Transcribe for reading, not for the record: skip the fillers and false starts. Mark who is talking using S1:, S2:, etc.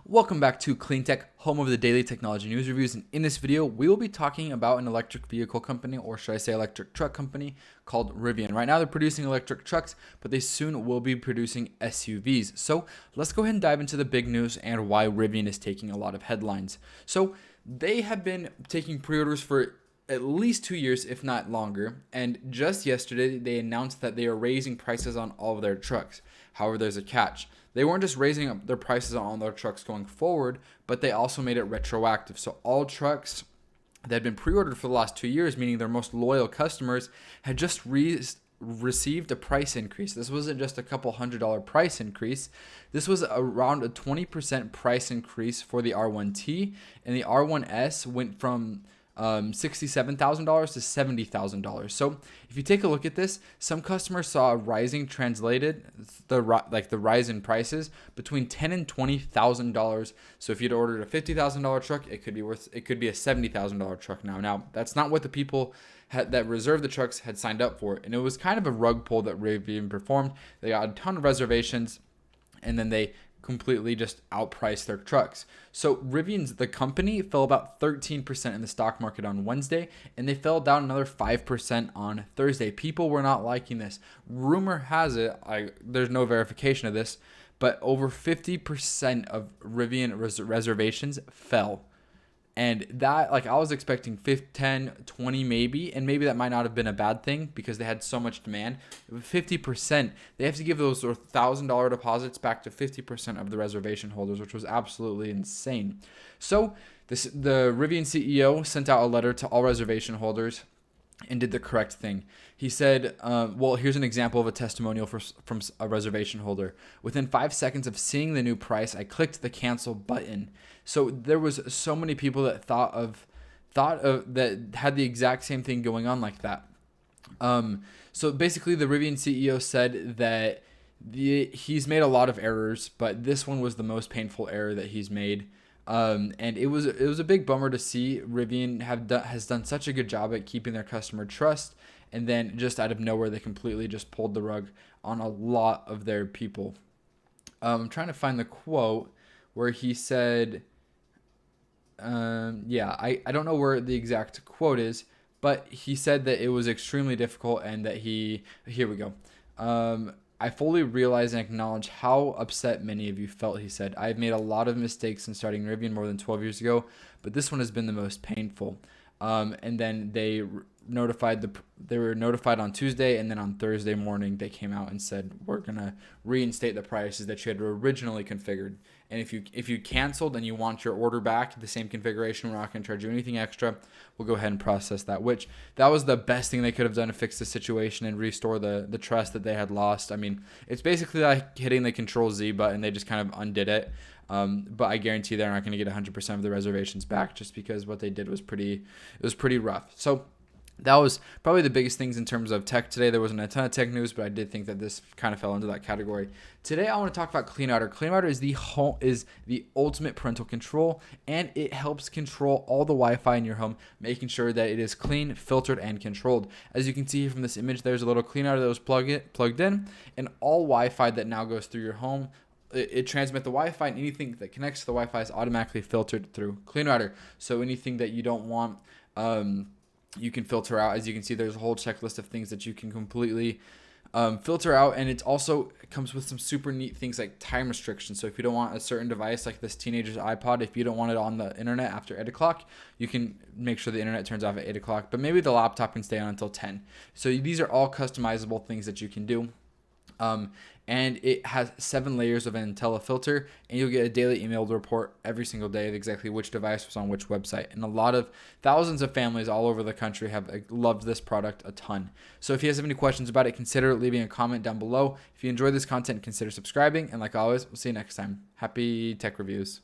S1: Welcome back to Clean Tech, home of the daily technology news reviews. And in this video, we will be talking about an electric vehicle company, or should I say electric truck company, called Rivian. Right now they're producing electric trucks, but they soon will be producing SUVs. So let's go ahead and dive into the big news and why Rivian is taking a lot of headlines. So they have been taking pre-orders for at least 2 years, if not longer. And just yesterday, they announced that they are raising prices on all of their trucks. However, there's a catch. They weren't just raising up their prices on all their trucks going forward, but they also made it retroactive. So all trucks that had been pre-ordered for the last 2 years, meaning their most loyal customers, had just received a price increase. This wasn't just a couple $100 price increase. This was around a 20% price increase for the R1T, and the R1S went from $67,000 to $70,000. So if you take a look at this, some customers saw a rising the rise in prices between $10,000 and $20,000. So if you'd ordered a $50,000 truck, it could be a $70,000 truck now. Now that's not what the people that reserved the trucks had signed up for, and it was kind of a rug pull that Rivian performed. They got a ton of reservations, and then they completely just outpriced their trucks. So the company fell about 13% in the stock market on Wednesday, and they fell down another 5% on Thursday. People were not liking this. Rumor has it, there's no verification of this, but over 50% of Rivian reservations fell. And that, I was expecting 10, 20 maybe, and maybe that might not have been a bad thing because they had so much demand. 50%, they have to give those $1,000 deposits back to 50% of the reservation holders, which was absolutely insane. So the Rivian CEO sent out a letter to all reservation holders and did the correct thing. He said, here's an example of a testimonial from a reservation holder. Within 5 seconds of seeing the new price, I clicked the cancel button. So there was so many people that thought of that had the exact same thing going on like that. So basically the Rivian CEO said that he's made a lot of errors, but this one was the most painful error that he's made. And it was a big bummer to see Rivian has done such a good job at keeping their customer trust, and then just out of nowhere they completely just pulled the rug on a lot of their people. I'm trying to find the quote where he said, I don't know where the exact quote is, but he said that it was extremely difficult and that here we go. I fully realize and acknowledge how upset many of you felt, he said. I've made a lot of mistakes since starting Rivian more than 12 years ago, but this one has been the most painful. And then they were notified on Tuesday, and then on Thursday morning they came out and said, we're going to reinstate the prices that you had originally configured. And if you canceled and you want your order back, the same configuration, we're not going to charge you anything extra. We'll go ahead and process that, which that was the best thing they could have done to fix the situation and restore the trust that they had lost. I mean, it's basically like hitting the Control Z button. They just kind of undid it. But I guarantee they're not going to get 100% of the reservations back just because what they did was pretty rough. So that was probably the biggest things in terms of tech today. There wasn't a ton of tech news, but I did think that this kind of fell into that category. Today, I want to talk about CleanRouter. CleanRouter is the ultimate parental control, and it helps control all the Wi-Fi in your home, making sure that it is clean, filtered, and controlled. As you can see from this image, there's a little CleanRouter that was plugged in, and all Wi-Fi that now goes through your home, it transmits the Wi-Fi, and anything that connects to the Wi-Fi is automatically filtered through CleanRouter. So anything that you don't want, you can filter out. As you can see, there's a whole checklist of things that you can completely filter out, and it also comes with some super neat things like time restrictions. So if you don't want a certain device like this teenager's iPod, if you don't want it on the internet after 8 o'clock, you can make sure the internet turns off at 8 o'clock, but maybe the laptop can stay on until 10. So these are all customizable things that you can do. And it has 7 layers of an IntelliFilter, and you'll get a daily emailed report every single day of exactly which device was on which website. And thousands of families all over the country have loved this product a ton. So if you guys have any questions about it, consider leaving a comment down below. If you enjoyed this content, consider subscribing. And like always, we'll see you next time. Happy tech reviews.